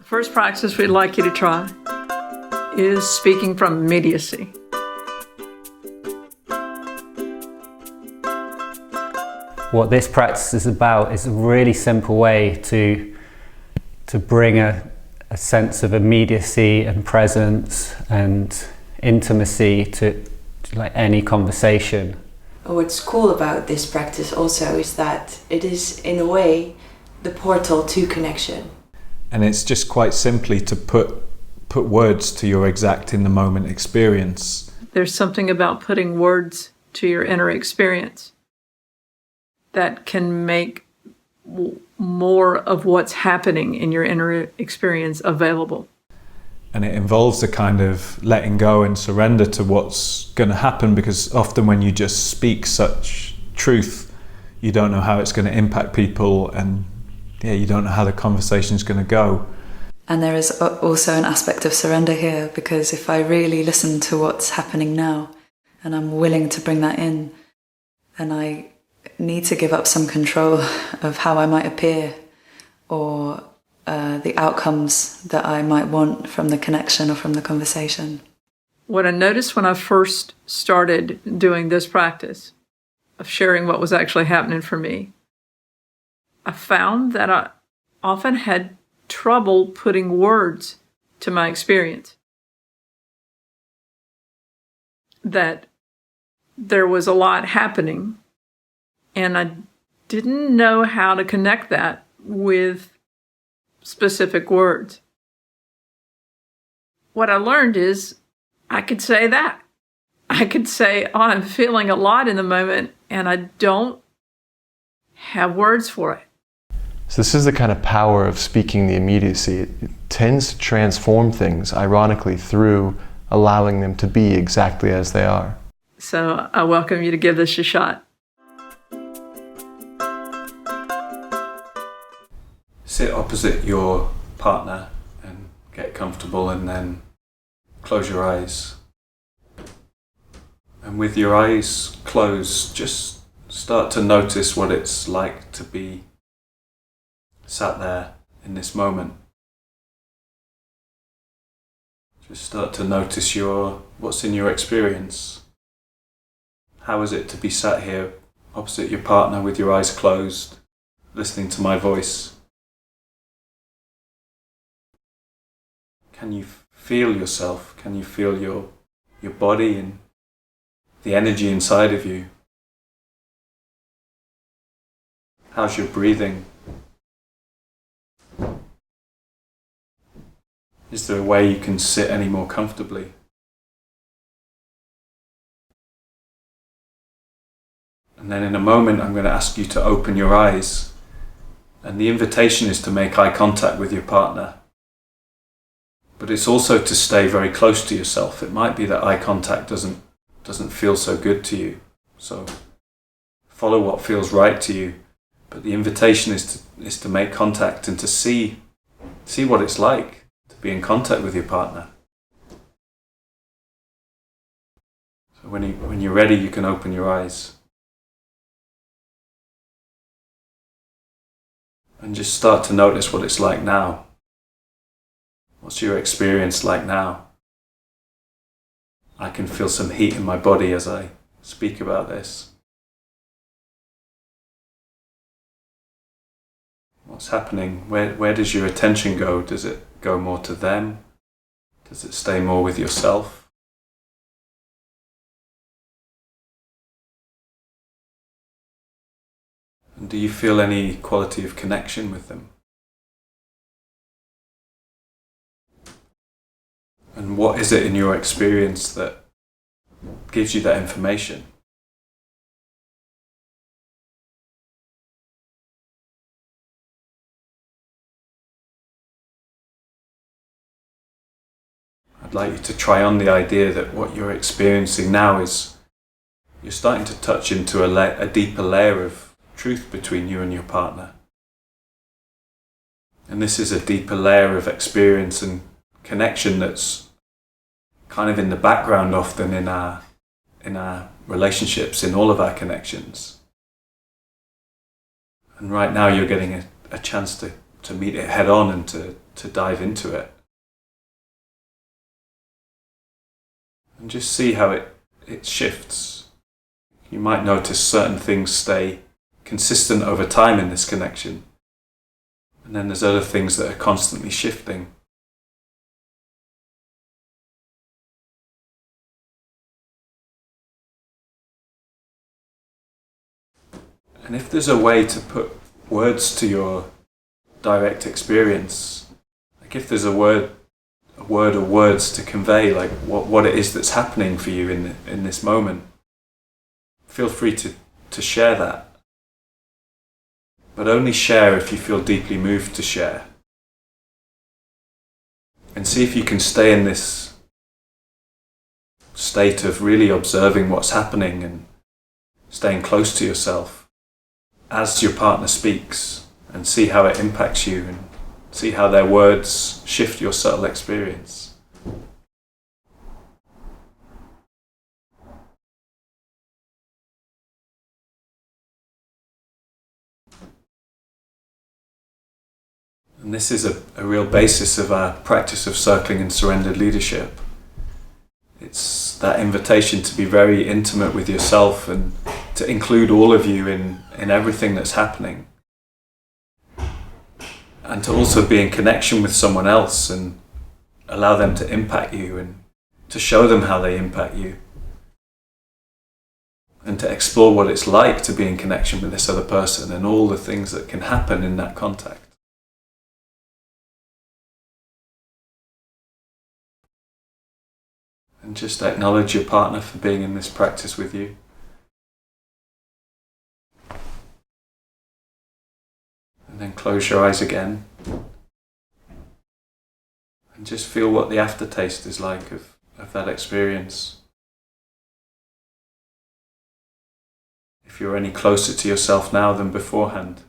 The first practice we'd like you to try is speaking from immediacy. What this practice is about is a really simple way to bring a sense of immediacy and presence and intimacy to like any conversation. What's cool about this practice also is that it is, in a way, the portal to connection. And it's just quite simply to put words to your exact in the moment experience. There's something about putting words to your inner experience that can make more of what's happening in your inner experience available. And it involves a kind of letting go and surrender to what's going to happen, because often when you just speak such truth, you don't know how it's going to impact people, and you don't know how the conversation's going to go. And there is also an aspect of surrender here, because if I really listen to what's happening now and I'm willing to bring that in, then I need to give up some control of how I might appear or the outcomes that I might want from the connection or from the conversation. What I noticed when I first started doing this practice of sharing what was actually happening for me, I found that I often had trouble putting words to my experience. That there was a lot happening, and I didn't know how to connect that with specific words. What I learned is I could say that. I could say, oh, I'm feeling a lot in the moment, and I don't have words for it. So this is the kind of power of speaking the immediacy. It tends to transform things, ironically, through allowing them to be exactly as they are. So I welcome you to give this a shot. Sit opposite your partner and get comfortable, and then close your eyes. And with your eyes closed, just start to notice what it's like to be sat there in this moment. Just start to notice what's in your experience. How is it to be sat here opposite your partner with your eyes closed, listening to my voice? Can you feel yourself? Can you feel your body and the energy inside of you? How's your breathing? Is there a way you can sit any more comfortably? And then in a moment I'm going to ask you to open your eyes, and the invitation is to make eye contact with your partner. But it's also to stay very close to yourself. It might be that eye contact doesn't feel so good to you. So follow what feels right to you. But the invitation is to make contact and to see what it's like to be in contact with your partner. So when you're ready, you can open your eyes. And just start to notice what it's like now. What's your experience like now? I can feel some heat in my body as I speak about this. What's happening? Where does your attention go? Does it go more to them? Does it stay more with yourself? And do you feel any quality of connection with them? And what is it in your experience that gives you that information? I'd like you to try on the idea that what you're experiencing now is you're starting to touch into a deeper layer of truth between you and your partner. And this is a deeper layer of experience and connection that's kind of in the background often in our relationships, in all of our connections. And right now you're getting a chance to meet it head on and to to dive into it. And just see how it shifts. You might notice certain things stay consistent over time in this connection. And then there's other things that are constantly shifting. And if there's a way to put words to your direct experience, like if there's a word or words to convey like what it is that's happening for you in this moment, feel free to share that. But only share if you feel deeply moved to share. And see if you can stay in this state of really observing what's happening and staying close to yourself as your partner speaks, and see how it impacts you and see how their words shift your subtle experience. And this is a real basis of our practice of circling and surrendered leadership. It's that invitation to be very intimate with yourself and to include all of you in everything that's happening. And to also be in connection with someone else and allow them to impact you and to show them how they impact you. And to explore what it's like to be in connection with this other person and all the things that can happen in that contact. And just acknowledge your partner for being in this practice with you. And then close your eyes again. And just feel what the aftertaste is like of that experience. If you're any closer to yourself now than beforehand.